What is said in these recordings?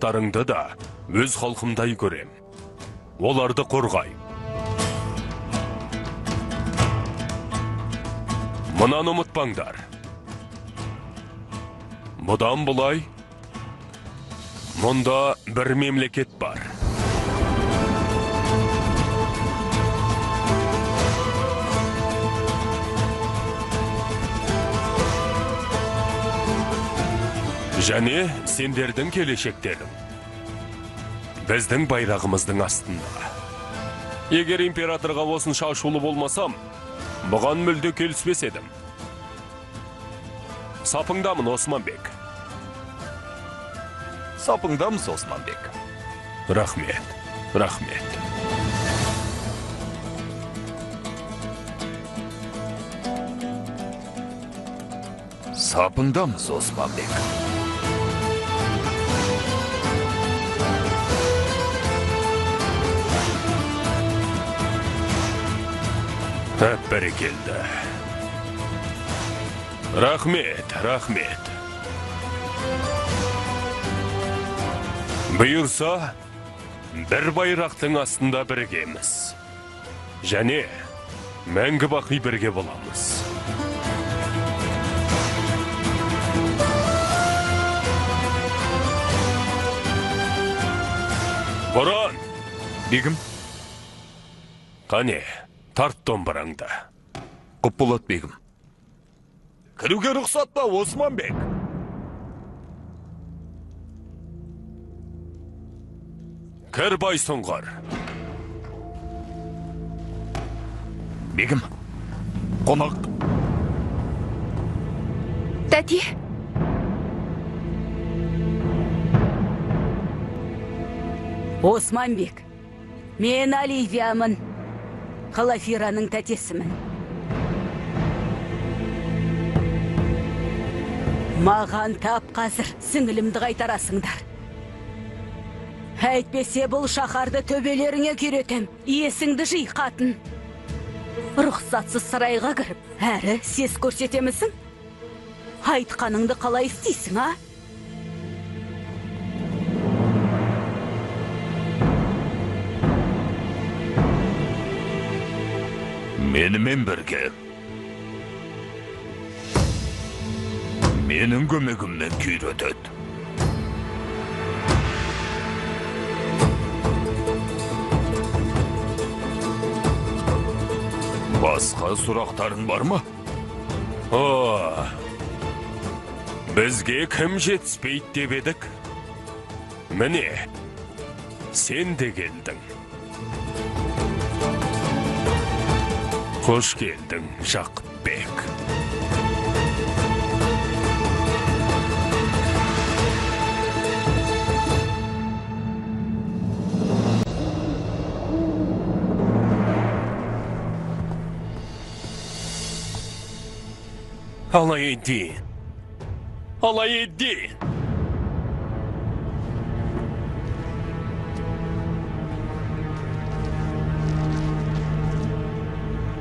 азаматтарыңды да өз халқымдай көрем. Оларды қорғай. Мұнаны ұмытпаңдар. Бұдан бұлай, мұнда бір мемлекет бар. Және сендердің келешектерің біздің байрағымыздың астында. Егер императорға осынша ашулы болмасам, бұған мүлде келіспес едім. Сапыңдамын, Османбек. Сапыңдамыз, Османбек. Рахмет, рахмет. Сапыңдамыз, Османбек. Бәрекелді. Рахмет, рахмет. Бұйырса, бір байрақтың астында біргеміз. Және мәңгі бақи бірге боламыз. Боран! Бегім? Қане, тарт домбыраңды. Құппулат бегім. Кіруге рұқсат па, Османбек? Кір Байсұңғар. Бегім, қонақ. Тәте. Османбек, мен Оливиямын. Қалафираның тәтесімін. Маған тап қазір сіңілімді қайтарасыңдар. Әйтпесе бұл шаһарды төбелеріңе күйретем. Есіңді жи, қатын. Рұқсатсыз сарайға кіріп, әрі сес көрсетемісің? Айтқаныңды қалай істейсің, а? Менімен бірге. Менің көмегіммен күйретеді. Басқа сұрақтарың бар ма? О, бізге кім жетіспейді деп едік? Міне, сен де келдің. Қош келдің, Жақыпбек. Алайеддин. Алайеддин.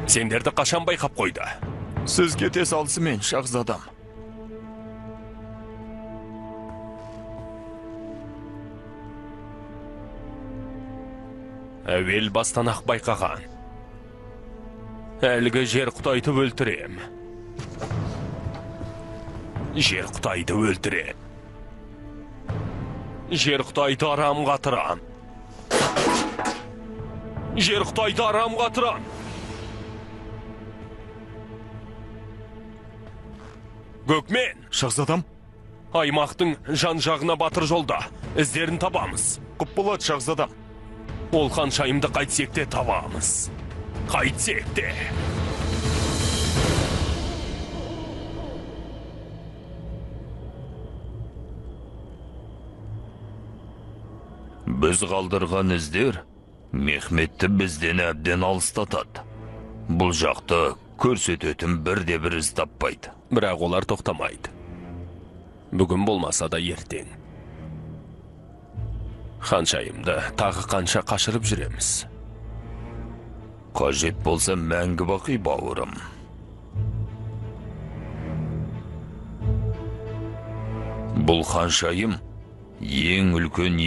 Сендерді қашан байқап қойды? Сіз кете салысымен, шахзадам. Әуел бастан ақ байқаған. Әлгі жер құтайды өлтірем. Жер құтайды өлтірем. Жер құтайды арам қатырам. Жер құтайды арам қатырам. Көкмен! Шахзадам? Аймақтың жан-жағына батыр жолда. Іздерін табамыз. Құппулат, шахзадам. Ол ханшайымды қайтсек те табамыз. Қайтсек те. Біз қалдырған іздер Мехметті бізден әбден алыстатады. Бұл жақты көрсететін бірде-бір із таппайды. Бірақ олар тоқтамайды. Бүгін болмаса да ертең. Ханшайымды тағы қанша қашырып жүреміз. Қажет болса мәңгі бақи, бауырым. Бұл ханшайым ең үлкен